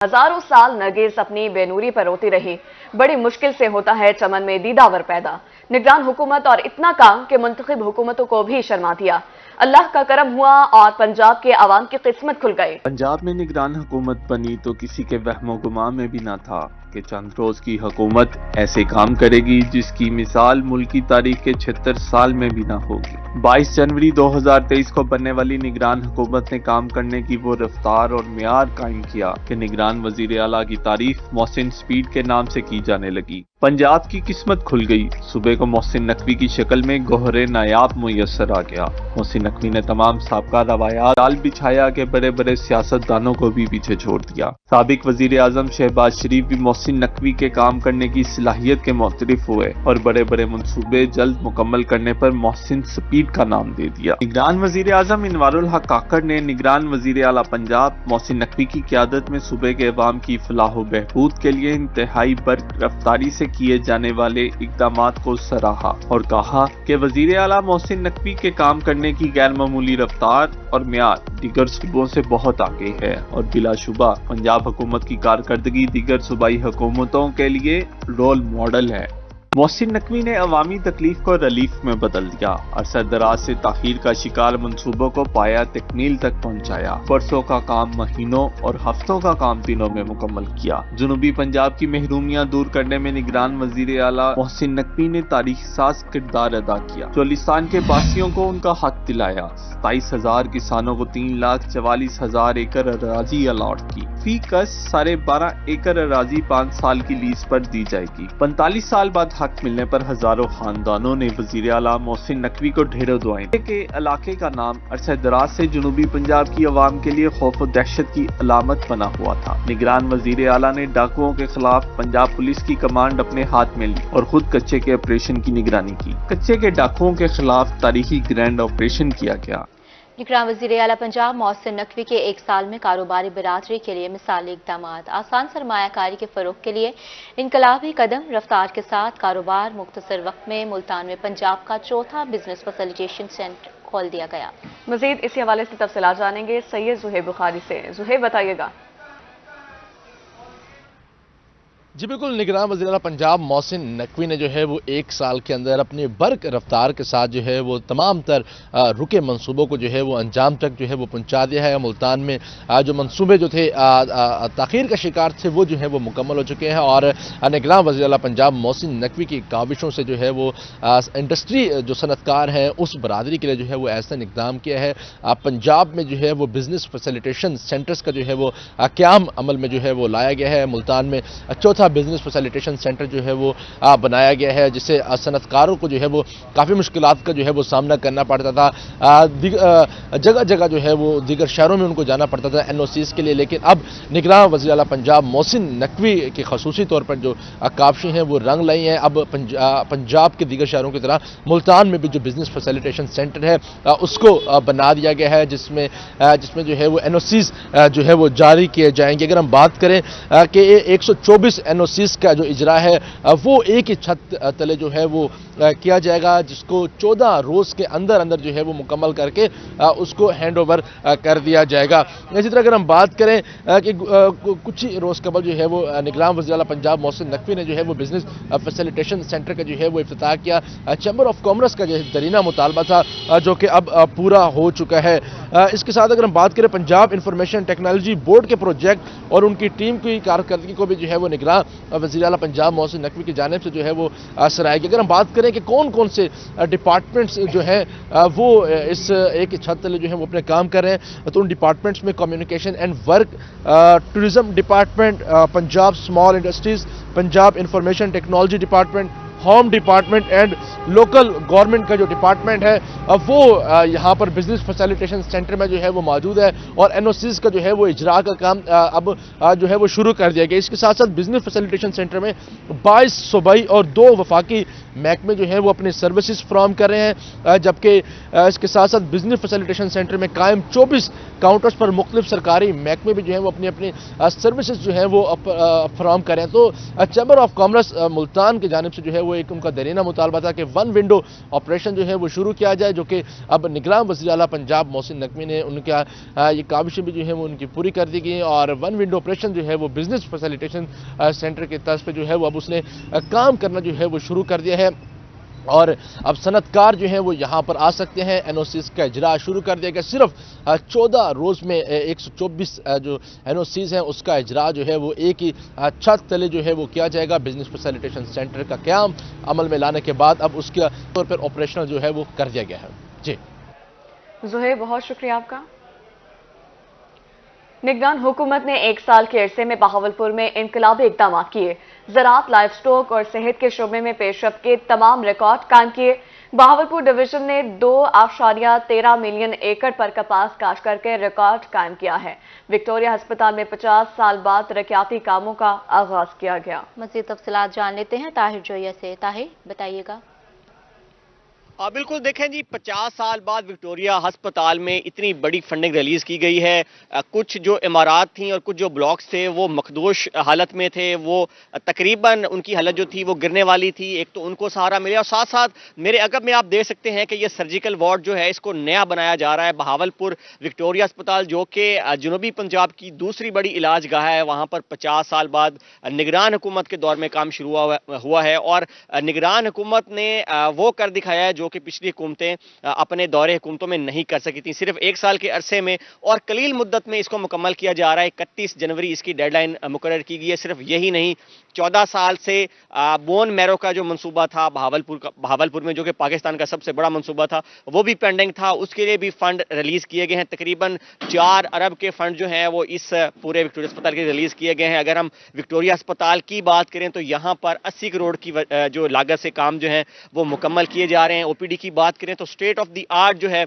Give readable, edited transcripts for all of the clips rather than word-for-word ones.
हजारों साल नरगिस अपनी बेनूरी पर रोती रही। बड़ी मुश्किल से होता है चमन में दीदावर पैदा। निगरान हुकूमत और इतना काम कि मुंतखब हुकूमतों को भी शर्मा दिया। अल्लाह का करम हुआ और पंजाब के अवाम की किस्मत खुल गई। पंजाब में निगरान हुकूमत बनी तो किसी के वहमो गुमान में भी ना था कि चंद रोज की हुकूमत ऐसे काम करेगी जिसकी मिसाल मुल्क की तारीख के 76 साल में भी ना होगी। 22 जनवरी 2023 को बनने वाली निगरान हुकूमत ने काम करने की वो रफ्तार और मियार कायम किया कि निगरान वजीर आला की तारीफ मोहसिन स्पीड के नाम से की जाने लगी। पंजाब की किस्मत खुल गई। सुबह को मोहसिन नकवी की शक्ल में गोहरे नायाब मुयस्सर आ गया। मोहसिन नकवी ने तमाम साबका रवायात जाल बिछाया के बड़े बड़े सियासतदानों को भी पीछे छोड़ दिया। साबिक वजीर आजम शहबाज शरीफ भी मोहसिन नकवी के काम करने की सलाहियत के मोतरिफ हुए और बड़े बड़े मंसूबे जल्द मुकम्मल करने पर मोहसिन स्पीड का नाम दे दिया। निगरान वजीर आजम इनवारुल हक काकड़ ने निगरान वजीर आला पंजाब मोहसिन नकवी की क़यादत में सूबे के अवाम की फलाह व बहबूद के लिए इंतहाई बर्क रफ्तारी से किए जाने वाले इकदामात को सराहा और कहा कि वजीर आला मोहसिन नकवी के काम करने की गैर मामूली रफ्तार और मियार दीगर सूबों से बहुत आगे है और बिलाशुबा पंजाब हुकूमत की कारकर्दगी दीगर सूबाई हुकूमतों के लिए रोल मॉडल है। मोहसिन नकवी ने अवामी तकलीफ को रिलीफ में बदल दिया। अरसा दराज से ताखीर का शिकार मंसूबों को पाया तकमील तक पहुंचाया। बरसों का काम महीनों और हफ्तों का काम दिनों में मुकम्मल किया। जनूबी पंजाब की महरूमियां दूर करने में निगरान वजीर आला मोहसिन नकवी ने तारीख साज किरदार अदा किया। चोलिस्तान के बासियों को उनका हक दिलाया। 27,000 किसानों को 3,44,000 एकड़ अराजी अलॉट की। फी कस 12.5 एकड़ अराजी 5 साल की लीज पर दी जाएगी। 45 साल बाद हक मिलने पर हजारों खानदानों ने वजीर आला मोहसिन नकवी को ढेरों दुआएं दी। के इलाके का नाम अरसा दराज से जनूबी पंजाब की आवाम के लिए खौफ और दहशत की अलामत बना हुआ था। निगरान वजीर आला ने डाकुओं के खिलाफ पंजाब पुलिस की कमांड अपने हाथ में ली और खुद कच्चे के ऑपरेशन की निगरानी की। कच्चे के डाकुओं के खिलाफ तारीखी ग्रैंड ऑपरेशन किया गया। निगरान वज़ीर आला पंजाब मोहसिन नकवी के एक साल में कारोबारी बिरादरी के लिए मिसाली इक़दामात, आसान सरमायाकारी के फ़रोग़ के लिए इनकलाबी कदम, रफ्तार के साथ कारोबार। मुख्तसर वक्त में मुल्तान में पंजाब का चौथा बिजनेस फैसिलिटेशन सेंटर खोल दिया गया। मजीद इसी हवाले से तफसीलात जानेंगे सैयद ज़ुहैब बुखारी से। ज़ुहैब बताइएगा। जी बिल्कुल, निगरान वज़ीर आला पंजाब मोहसिन नकवी ने जो है वो एक साल के अंदर अपनी बर्क रफ्तार के साथ जो है वो तमाम तर रुके मंसूबों को जो है वो अंजाम तक जो है वो पहुंचा दिया है। मुल्तान में जो मंसूबे जो थे ताख़ीर का शिकार थे वो जो है वो मुकम्मल हो चुके हैं और निगरान वज़ीर आला पंजाब मोहसिन नकवी की काविशों से जो है वो इंडस्ट्री जो सनतकार हैं उस बरादरी के लिए जो है वो ऐसा इक़दाम किया है। पंजाब में जो है वो बिजनेस फैसिलिटेशन सेंटर्स का जो है वो क़याम अमल में जो है वो लाया गया है। मुल्तान में चौथा बिजनेस फैसिलिटेशन सेंटर जो है वो बनाया गया है, जिससे सनतकारों को जो है वो काफ़ी मुश्किलात का जो है वो सामना करना पड़ता था। जगह जगह जो है वो दीगर शहरों में उनको जाना पड़ता था NOCs के लिए, लेकिन अब निगरान वज़ीर आला पंजाब मोहसिन नकवी के खसूसी तौर पर जो काविशें हैं वो रंग लाई हैं। अब पंजाब के दीगर शहरों की तरह मुल्तान में भी जो बिजनेस फैसिलिटेशन सेंटर है उसको बना दिया गया है, जिसमें जो है वो NOCs जो है वो जारी किए जाएंगे। अगर हम बात करें कि 124 NOCs का जो इजरा है वो एक ही छत तले जो है वो किया जाएगा, जिसको 14 रोज़ के अंदर अंदर जो है वो मुकम्मल करके उसको हैंड ओवर कर दिया जाएगा। इसी तरह अगर हम बात करें कि कुछ ही रोज़ कबल जो है वो निगरान वज़ीर आला पंजाब मोहसिन नकवी ने जो है वो बिजनेस फैसिलिटेशन सेंटर का जो है वो इफ्तिताह किया। चैम्बर ऑफ कॉमर्स का जो दरीना मुतालबा था जो कि अब पूरा हो चुका है। इसके साथ अगर हम बात करें पंजाब इंफॉर्मेशन टेक्नोलॉजी बोर्ड के प्रोजेक्ट और उनकी टीम की कारकर्दगी को भी जो है वो निगरान वज़ीर आला पंजाब मोहसिन नकवी की जानिब से जो है वो सराहेगी। अगर हम बात करें कि कौन कौन से डिपार्टमेंट्स जो है वो इस एक छत तले जो है वो अपने काम कर रहे हैं, तो उन डिपार्टमेंट्स में communication and work, tourism department, Punjab small industries, Punjab information technology department, home department and local government का जो डिपार्टमेंट है वो यहाँ पर बिजनेस फैसिलिटेशन सेंटर में जो है वो मौजूद है और NOCs का जो है वो इजरा का काम अब जो है वो शुरू कर दिया गया। इसके साथ साथ बिजनेस फैसिलिटेशन सेंटर में 22 सूबाई और 2 वफाकी महकमे जो है वो अपनी सर्विसेज फ्राहम कर रहे हैं, जबकि इसके साथ साथ बिजनेस फैसिलिटेशन सेंटर में कायम 24 काउंटर्स पर मुख्तलिफ सरकारी महकमे भी जो है वो अपनी अपनी सर्विसेज जो है वो फ्राहम कर रहे हैं। तो चैम्बर ऑफ कॉमर्स मुल्तान की जानिब से जो है वो एक उनका देरीना मुतालबा था कि 1 विंडो ऑपरेशन जो है वो शुरू किया जाए, जो कि अब निगरान वज़ीर आला पंजाब मोहसिन नकवी ने उनका ये काविशें भी जो है वो उनकी पूरी कर दी गई और 1 विंडो ऑपरेशन जो है वो बिजनेस फैसिलिटेशन सेंटर के तर्ज पे जो है वो अब उसने काम करना जो है वो शुरू कर दिया है और अब सनतकार जो हैं वो यहाँ पर आ सकते हैं। एनओसीज का इजरा शुरू कर दिया गया। सिर्फ 14 रोज़ में 124 जो एनओसीज हैं उसका इजरा जो है वो एक ही छत तले जो है वो किया जाएगा। बिजनेस फैसिलिटेशन सेंटर का क़याम अमल में लाने के बाद अब उसके तौर पर ऑपरेशनल जो है वो कर दिया गया है। जी ज़ुहैर, बहुत शुक्रिया आपका। निगरान हुकूमत ने 1 साल के अरसे में बहावलपुर में इनकलाबी इक़दाम किए। ज़राअत, लाइफ स्टॉक और सेहत के शोबे में पेशरफ्त के तमाम रिकॉर्ड कायम किए। बहावलपुर डिवीजन ने 2.13 मिलियन एकड़ पर कपास काश्त करके रिकॉर्ड कायम किया है। विक्टोरिया अस्पताल में 50 साल बाद तरक्याती कामों का आगाज किया गया। मज़ीद तफसीलात जान लेते हैं ताहिर जोया से। ताहिर, बताइएगा। बिल्कुल, देखें जी, 50 साल बाद विक्टोरिया अस्पताल में इतनी बड़ी फंडिंग रिलीज की गई है। कुछ जो इमारत थी और कुछ जो ब्लॉक्स थे वो मखदूश हालत में थे, वो तकरीबन उनकी हालत जो थी वो गिरने वाली थी। एक तो उनको सहारा मिला और साथ साथ मेरे अगब में आप देख सकते हैं कि ये सर्जिकल वार्ड जो है इसको नया बनाया जा रहा है। बहावलपुर विक्टोरिया अस्पताल जो कि जनूबी पंजाब की दूसरी बड़ी इलाज गाह है, वहाँ पर 50 साल बाद निगरान हुकूमत के दौर में काम शुरू हुआ है और निगरान हुकूमत ने वो कर दिखाया है जो कि पिछली हुकूमतें अपने दौरे हुकूमतों में नहीं कर सकी थी। सिर्फ 1 साल के अरसे में और कलील मुद्दत में इसको मुकम्मल किया जा रहा है। 31 जनवरी इसकी डेडलाइन मुकर्रर की गई है। सिर्फ यही नहीं, 14 साल से बोन मैरो का जो मंसूबा था बहावलपुर में, जो कि पाकिस्तान का सबसे बड़ा मंसूबा था, वो भी पेंडिंग था। उसके लिए भी फंड रिलीज किए गए हैं। तकरीबन 4 अरब के फंड जो हैं वो इस पूरे विक्टोरिया अस्पताल के रिलीज किए गए हैं। अगर हम विक्टोरिया अस्पताल की बात करें तो यहाँ पर 80 करोड़ की जो लागत से काम जो है वो मुकम्मल किए जा रहे हैं। ओपीडी की बात करें तो स्टेट ऑफ द आर्ट जो है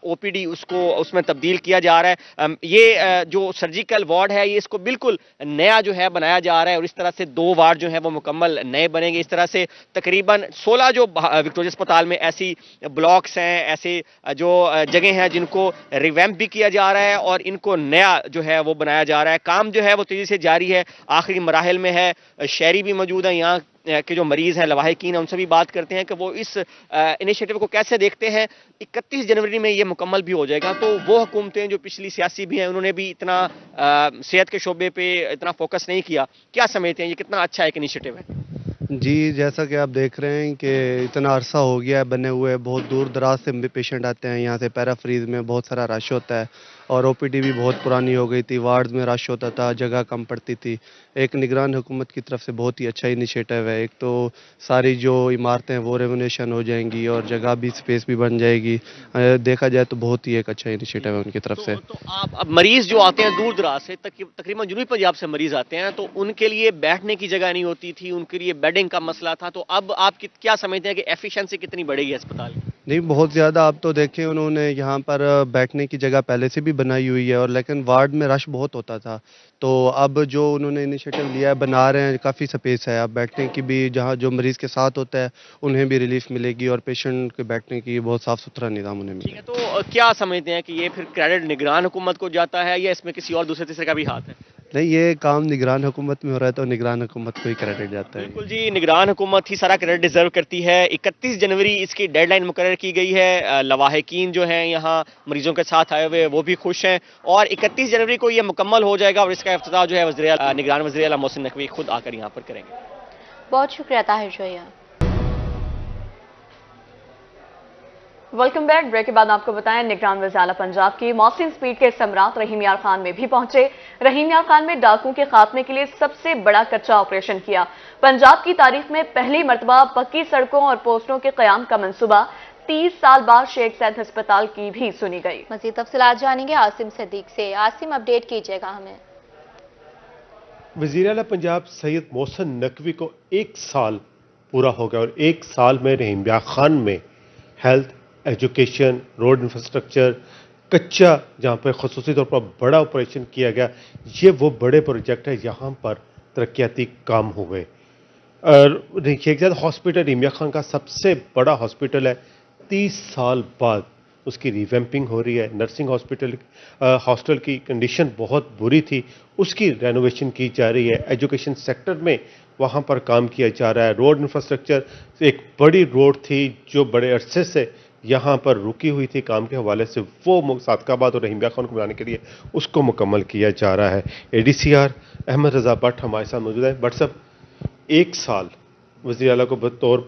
ओपीडी उसमें तब्दील किया जा रहा है। ये जो सर्जिकल वार्ड है ये इसको बिल्कुल नया जो है बनाया जा रहा है और इस तरह से 2 वार्ड जो है वो मुकम्मल नए बनेंगे। इस तरह से तकरीबन 16 जो विक्टोरिया अस्पताल में ऐसी ब्लॉक्स हैं, ऐसे जो जगह हैं जिनको रिवैम्प भी किया जा रहा है और इनको नया जो है वो बनाया जा रहा है। काम जो है वो तेजी से जारी है, आखिरी मराहिल में है। शहरी भी मौजूद हैं यहाँ के जो मरीज हैं, लवाहिकीन हैं, उनसे भी बात करते हैं कि वो इस इनिशिएटिव को कैसे देखते हैं। 31 जनवरी में ये मुकम्मल भी हो जाएगा। तो वो हुकूमतें जो पिछली सियासी भी हैं उन्होंने भी इतना सेहत के शोबे पे इतना फोकस नहीं किया। क्या समझते हैं ये कितना अच्छा एक इनिशिएटिव है? जी, जैसा कि आप देख रहे हैं कि इतना अरसा हो गया है बने हुए, बहुत दूर दराज से भी पेशेंट आते हैं यहाँ से। पैराफ्रीज में बहुत सारा रश होता है और ओपीडी भी बहुत पुरानी हो गई थी, वार्ड्स में रश होता था, जगह कम पड़ती थी। एक निगरान हुकूमत की तरफ से बहुत ही अच्छा इनिशिएटिव है। एक तो सारी जो इमारतें हैं वो रेनोवेशन हो जाएंगी और जगह भी, स्पेस भी बन जाएगी। देखा जाए तो बहुत ही एक अच्छा इनिशिएटिव है उनकी तरफ से। तो आप अब मरीज जो आते हैं दूर दराज से, तकरीबन जनूबी पंजाब से मरीज आते हैं, तो उनके लिए बैठने की जगह नहीं होती थी, उनके लिए बेडिंग का मसला था। तो अब आप क्या समझते हैं कि एफिशिएंसी कितनी बढ़ेगी अस्पताल की? नहीं, बहुत ज़्यादा। आप तो देखें उन्होंने यहाँ पर बैठने की जगह पहले से भी बनाई हुई है और लेकिन वार्ड में रश बहुत होता था। तो अब जो उन्होंने इनिशिएटिव लिया है, बना रहे हैं, काफ़ी स्पेस है। अब बैठने की भी, जहाँ जो मरीज़ के साथ होता है उन्हें भी रिलीफ मिलेगी और पेशेंट के बैठने की बहुत साफ़ सुथरा निज़ाम उन्हें मिलेगा। तो क्या समझते हैं कि ये फिर क्रेडिट निगरान हुकूमत को जाता है या इसमें किसी और दूसरे तीसरे का भी हाथ है? नहीं, ये काम निगरान हुकूमत में हो रहा है तो निगरान हुकूमत को ही क्रेडिट जाता है। बिल्कुल जी, निगरान हुकूमत ही सारा क्रेडिट डिजर्व करती है। 31 जनवरी इसकी डेडलाइन मुकर्रर की गई है। लवाहिकीन जो हैं यहाँ मरीजों के साथ आए हुए वो भी खुश हैं और 31 जनवरी को ये मुकम्मल हो जाएगा और इसका इफ्तिताह जो है निगरान वज़ीर आला मोहसिन नकवी खुद आकर यहाँ पर करेंगे। बहुत शुक्रिया Tahir Zoya. Welcome back. Break के बाद आपको बताएं, निगरान वज़ीर आला पंजाब की मौसिन स्पीड के सम्राट रहीम यार खान में भी पहुंचे। रहीम यार खान में डाकुओं के खात्मे के लिए सबसे बड़ा कच्चा ऑपरेशन किया। पंजाब की तारीख में पहली मरतबा पक्की सड़कों और पोस्टरों के क़याम का मंसूबा। 30 साल बाद शेख सैद अस्पताल की भी सुनी गई। मज़ीद तफसीलात जानेंगे आसिम सदीक से। आसिम, अपडेट कीजिएगा हमें। वज़ीर आला पंजाब सैयद मोहसिन नकवी को 1 साल पूरा हो गया और 1 साल में रहीम यार खान में हेल्थ, एजुकेशन, रोड इंफ्रास्ट्रक्चर, कच्चा, जहाँ पर ख़ुसूसी तौर पर बड़ा ऑपरेशन किया गया। ये वो बड़े प्रोजेक्ट है जहाँ पर तरक्याती काम हुए। और शेख ज़ायद हॉस्पिटल रहीम यार खान का सबसे बड़ा हॉस्पिटल है। 30 साल बाद اس کی ریویمپنگ ہو رہی ہے. نرسنگ ہاسٹل کی کنڈیشن بہت بری تھی, اس کی رینوویشن کی جا رہی ہے. ایجوکیشن سیکٹر میں وہاں پر کام کیا جا رہا ہے. روڈ انفراسٹرکچر, ایک بڑی روڈ تھی جو بڑے عرصے سے یہاں پر رکی ہوئی تھی کام کے حوالے سے, وہ صادق آباد اور رحیم یار خان کو بنانے کے لیے اس کو مکمل کیا جا رہا ہے. ADCR احمد رضا بٹ ہمارے ساتھ موجود ہے. بٹ صاحب, 1 سال وزیر اعلیٰ کو بطور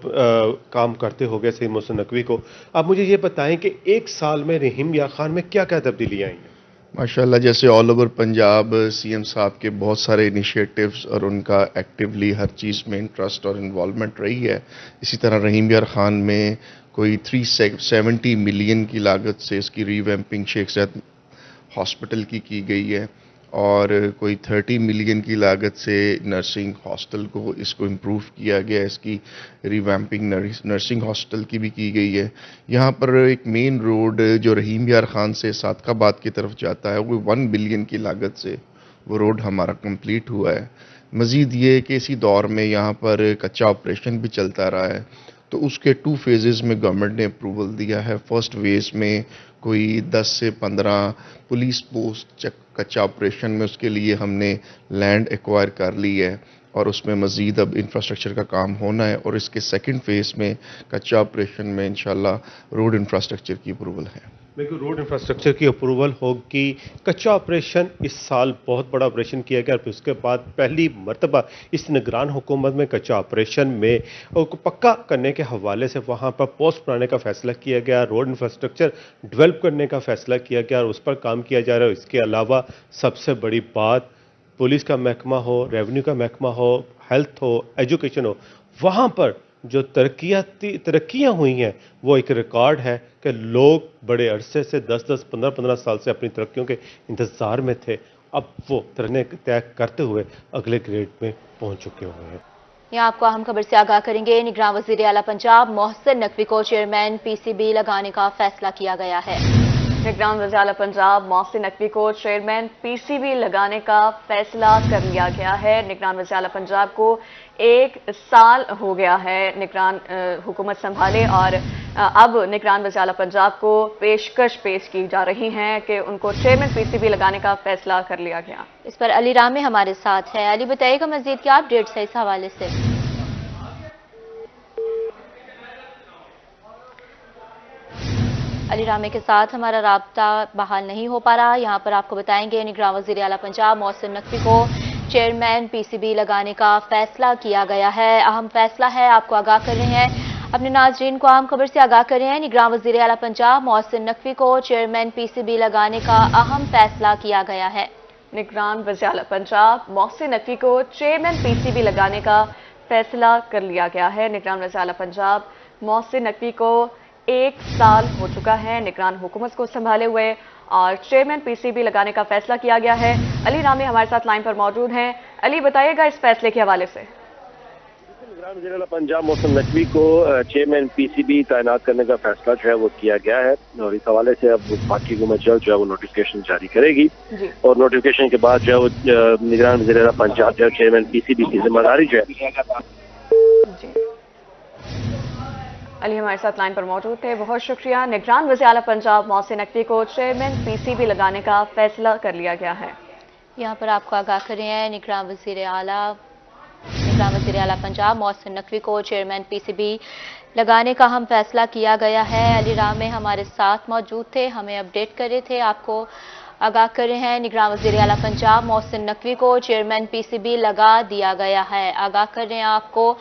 کام کرتے ہو گئے سید محسن نقوی کو, آپ مجھے یہ بتائیں کہ 1 سال میں رحیم یار خان میں کیا کیا تبدیلیاں آئی ہیں؟ ماشاءاللہ, جیسے آل اوور پنجاب CM صاحب کے بہت سارے انیشیٹوز اور ان کا ایکٹیولی ہر چیز میں انٹرسٹ اور انوالومنٹ رہی ہے, اسی طرح رحیم یار خان میں کوئی 370 ملین کی لاگت سے اس کی ریویمپنگ شیخ زاید ہاسپٹل کی گئی ہے, اور کوئی 30 ملین کی لاگت سے نرسنگ ہاسٹل کو اس کو امپروو کیا گیا ہے. اس کی ریویمپنگ نرسنگ ہاسٹل کی بھی کی گئی ہے. یہاں پر ایک مین روڈ جو رحیم یار خان سے صادق آباد کی طرف جاتا ہے, وہ 1 بلین کی لاگت سے وہ روڈ ہمارا کمپلیٹ ہوا ہے. مزید یہ کہ اسی دور میں یہاں پر کچا آپریشن بھی چلتا رہا ہے, تو اس کے 2 فیزز میں گورنمنٹ نے اپروول دیا ہے. فرسٹ فیز میں کوئی 10 سے 15 پولیس پوسٹ کچا آپریشن میں اس کے لیے ہم نے لینڈ ایکوائر کر لی ہے, اور اس میں مزید اب انفراسٹرکچر کا کام ہونا ہے. اور اس کے سیکنڈ فیز میں کچا آپریشن میں انشاءاللہ روڈ انفراسٹرکچر کی اپروول ہے. بالکل, روڈ انفراسٹرکچر کی اپروول ہوگی. کچا آپریشن اس سال بہت بڑا آپریشن کیا گیا, اور پھر اس کے بعد پہلی مرتبہ اس نگران حکومت میں کچا آپریشن میں پکا کرنے کے حوالے سے وہاں پر پوسٹ بنانے کا فیصلہ کیا گیا, روڈ انفراسٹرکچر ڈیولپ کرنے کا فیصلہ کیا گیا, اور اس پر کام کیا جا رہا ہے. اس کے علاوہ سب سے بڑی بات, پولیس کا محکمہ ہو, ریونیو کا محکمہ ہو, ہیلتھ ہو, ایجوکیشن ہو, وہاں پر جو ترقیاں ہوئی ہیں وہ ایک ریکارڈ ہے کہ لوگ بڑے عرصے سے 10-10, 15-15 سال سے اپنی ترقیوں کے انتظار میں تھے, اب وہ ترقی طے کرتے ہوئے اگلے گریڈ میں پہنچ چکے ہوئے ہیں. یہاں آپ کو اہم خبر سے آگاہ کریں گے. نگراں وزیر اعلیٰ پنجاب محسن نقوی کو چیئرمین PCB لگانے کا فیصلہ کیا گیا ہے. نگران وزیر اعلیٰ پنجاب محسن نقوی کو چیئرمین PCB لگانے کا فیصلہ کر لیا گیا ہے. نگران وزیر اعلیٰ پنجاب کو 1 سال ہو گیا ہے نگران حکومت سنبھالے, اور اب نگران وزیر اعلیٰ پنجاب کو پیشکش پیش کی جا رہی ہیں کہ ان کو چیئرمین PCB لگانے کا فیصلہ کر لیا گیا. اس پر علی رامے ہمارے ساتھ ہے. علی, بتائیے گا مزید کیا اپڈیٹس ہے اس حوالے سے؟ علی رامے کے ساتھ ہمارا رابطہ بحال نہیں ہو پا رہا. یہاں پر آپ کو بتائیں گے نگراں وزیر اعلیٰ پنجاب محسن نقوی کو چیئرمین PCB لگانے کا فیصلہ کیا گیا ہے. اہم فیصلہ ہے, آپ کو آگاہ کر رہے ہیں, اپنے ناظرین کو اہم خبر سے آگاہ کر رہے ہیں. نگراں وزیر اعلیٰ پنجاب محسن نقوی کو چیئرمین PCB لگانے کا اہم فیصلہ کیا گیا ہے. نگران وزیر اعلیٰ پنجاب محسن نقوی کو چیئرمین PCB لگانے کا فیصلہ کر لیا گیا ہے. نگران وزیر اعلیٰ پنجاب محسن نقوی کو 1 سال ہو چکا ہے نگران حکومت کو سنبھالے ہوئے, اور چیئرمین PCB لگانے کا فیصلہ کیا گیا ہے. علی رامی ہمارے ساتھ لائن پر موجود ہیں. علی, بتائیے گا اس فیصلے کے حوالے سے. نگران وزیر اعلیٰ پنجاب محسن نقوی کو چیئرمین PCB تعینات کرنے کا فیصلہ جو ہے وہ کیا گیا ہے, اور اس حوالے سے اب باقی حکومت جلد جو ہے وہ نوٹیفکیشن جاری کرے گی, اور نوٹیفکیشن کے بعد جو ہے وہ نگران وزیر اعلیٰ پنجاب جو ہے چیئرمین PCB کی ذمہ داری جو ہے. علی ہمارے ساتھ لائن پر موجود تھے, بہت شکریہ. نگران وزیر اعلیٰ پنجاب محسن نقوی کو چیئرمین PCB لگانے کا فیصلہ کر لیا گیا ہے. یہاں پر آپ کو آگاہ کر رہے ہیں نگراں وزیر اعلیٰ پنجاب محسن نقوی کو چیئرمین PCB لگانے کا اہم فیصلہ کیا گیا ہے. علی رامے ہمارے ساتھ موجود تھے, ہمیں اپڈیٹ کر رہے تھے, آپ کو آگاہ کر رہے ہیں نگراں وزیر اعلیٰ پنجاب محسن نقوی کو چیئرمین PCB لگا دیا گیا ہے. آگاہ کر رہے ہیں آپ کو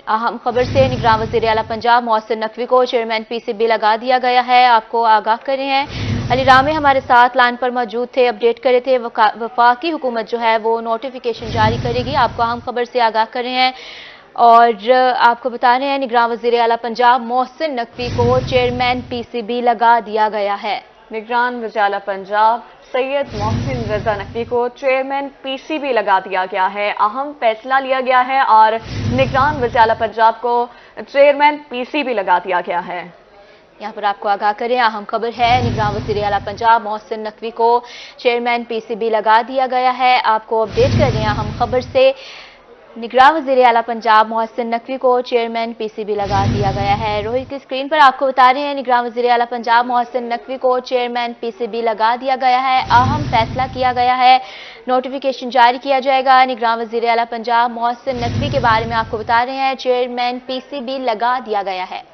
اہم خبر سے, نگراں وزیر اعلیٰ پنجاب محسن نقوی کو چیئرمین PCB لگا دیا گیا ہے. آپ کو آگاہ کر رہے ہیں علی رامے ہمارے ساتھ لائن پر موجود تھے, اپڈیٹ کر رہے تھے. وفاقی حکومت جو ہے وہ نوٹیفیکیشن جاری کرے گی. آپ کو اہم خبر سے آگاہ کر رہے ہیں, اور آپ کو بتا رہے ہیں نگراں وزیر اعلیٰ پنجاب محسن نقوی کو چیئرمین PCB لگا دیا گیا ہے. نگران وزیر اعلیٰ پنجاب سید محسن رضا نقوی کو چیئرمین PCB لگا دیا گیا ہے. اہم فیصلہ لیا گیا ہے, اور نگران وزیر اعلیٰ پنجاب کو چیئرمین PCB لگا دیا گیا ہے. یہاں پر آپ کو آگاہ کریں, اہم خبر ہے نگراں وزیر اعلیٰ پنجاب محسن نقوی کو چیئرمین PCB لگا دیا گیا ہے. آپ کو اپڈیٹ کر رہے ہیں اہم خبر سے. निगरान वज़ीर आला पंजाब मोहसिन नकवी को चेयरमैन पीसीबी लगा दिया गया है। रोहित की स्क्रीन पर आपको बता रहे हैं, निगरान वज़ीर आला पंजाब मोहसिन नकवी को चेयरमैन पीसीबी लगा दिया गया है। अहम फैसला किया गया है, नोटिफिकेशन जारी किया जाएगा। निगरान वज़ीर आला पंजाब मोहसिन नकवी के बारे में आपको बता रहे हैं, चेयरमैन पीसीबी लगा दिया गया है।